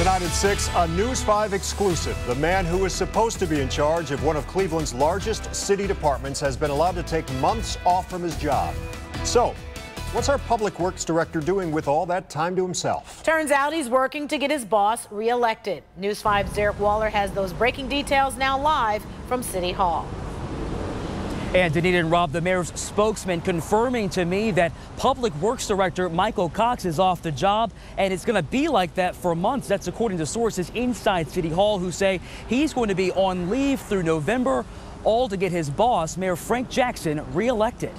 Tonight at 6, a News 5 exclusive. The man who is supposed to be in charge of one of Cleveland's largest city departments has been allowed to take months off from his job. So, what's our public works director doing with all that time to himself? Turns out he's working to get his boss reelected. News 5's Derek Waller has those breaking details now live from City Hall. And Danita and Rob, the mayor's spokesman, confirming to me that Public Works Director Michael Cox is off the job, and it's going to be like that for months. That's according to sources inside City Hall who say he's going to be on leave through November, all to get his boss, Mayor Frank Jackson, reelected.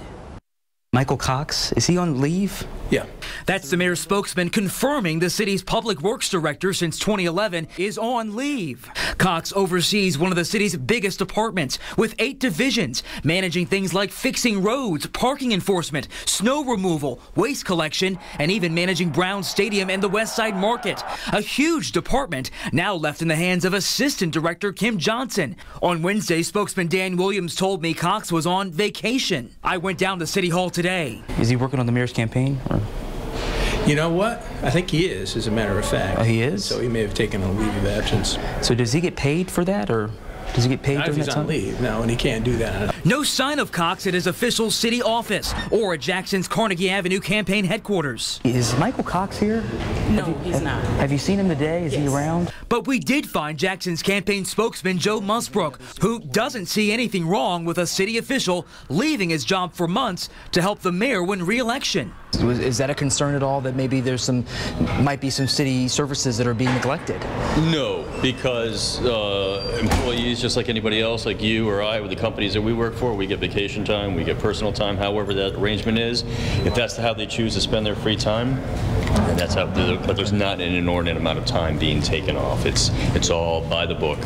Michael Cox, is he on leave? Yeah. That's the mayor's spokesman confirming the city's public works director since 2011 is on leave. Cox oversees one of the city's biggest departments with 8 divisions, managing things like fixing roads, parking enforcement, snow removal, waste collection, and even managing Brown Stadium and the West Side Market. A huge department now left in the hands of Assistant Director Kim Johnson. On Wednesday, spokesman Dan Williams told me Cox was on vacation. I went down to City Hall today. Is he working on the mayor's campaign? Or? You know what? I think he is, as a matter of fact. Oh, he is? So he may have taken a leave of absence. So does he get paid for that, or does he get paid Not during if that he's time? on leave, no, and he can't do that. No sign of Cox at his official city office or at Jackson's Carnegie Avenue campaign headquarters. Is Michael Cox here? No, he's not. Have you seen him today? Is he around? But we did find Jackson's campaign spokesman Joe Musbrook, who doesn't see anything wrong with a city official leaving his job for months to help the mayor win re-election. Is that a concern at all, that maybe there's might be some city services that are being neglected? No, because employees, just like anybody else, like you or I, with the companies that we work for, we get vacation time, we get personal time, however that arrangement is. If that's how they choose to spend their free time, and that's how. But there's not an inordinate amount of time being taken off. It's all by the book.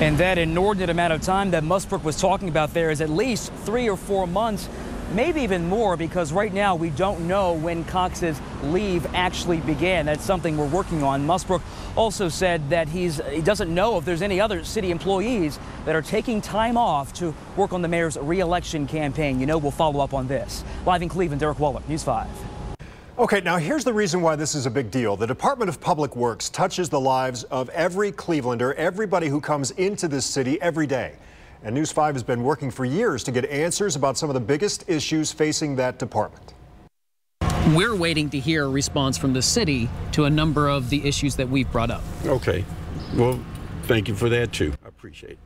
And that inordinate amount of time that Musbrook was talking about there is at least 3 or 4 months. Maybe even more, because right now we don't know when Cox's leave actually began. That's something we're working on. Musbrook also said that he doesn't know if there's any other city employees that are taking time off to work on the mayor's re-election campaign. You know, we'll follow up on this. Live in Cleveland, Derek Waller, News 5. Okay, now here's the reason why this is a big deal. The Department of Public Works touches the lives of every Clevelander, everybody who comes into this city every day. And News 5 has been working for years to get answers about some of the biggest issues facing that department. We're waiting to hear a response from the city to a number of the issues that we've brought up. Okay. Well, thank you for that, too. I appreciate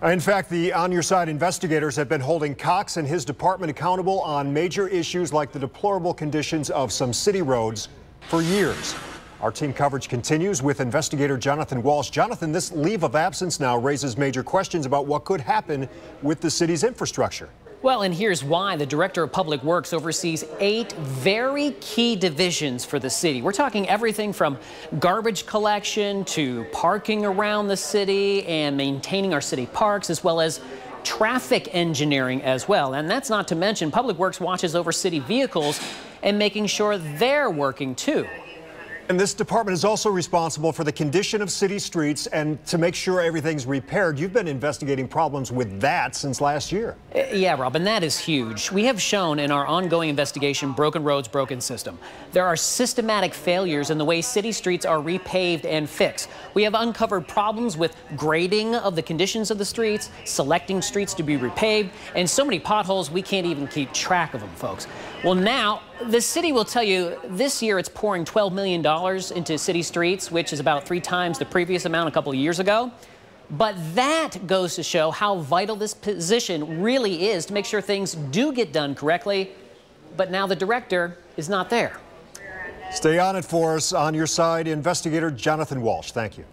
it. In fact, the On Your Side investigators have been holding Cox and his department accountable on major issues like the deplorable conditions of some city roads for years. Our team coverage continues with investigator Jonathan Walsh. Jonathan, this leave of absence now raises major questions about what could happen with the city's infrastructure. Well, and here's why. The Director of Public Works oversees 8 very key divisions for the city. We're talking everything from garbage collection to parking around the city and maintaining our city parks, as well as traffic engineering as well. And that's not to mention Public Works watches over city vehicles and making sure they're working too. And this department is also responsible for the condition of city streets and to make sure everything's repaired. You've been investigating problems with that since last year. Yeah, Rob, and that is huge. We have shown in our ongoing investigation, Broken Roads, Broken System. There are systematic failures in the way city streets are repaved and fixed. We have uncovered problems with grading of the conditions of the streets, selecting streets to be repaved, and so many potholes we can't even keep track of them, folks. Well, now, the city will tell you this year it's pouring $12 million into city streets, which is about 3 times the previous amount a couple of years ago. But that goes to show how vital this position really is to make sure things do get done correctly. But now the director is not there. Stay on it for us. On Your Side, investigator Jonathan Walsh. Thank you.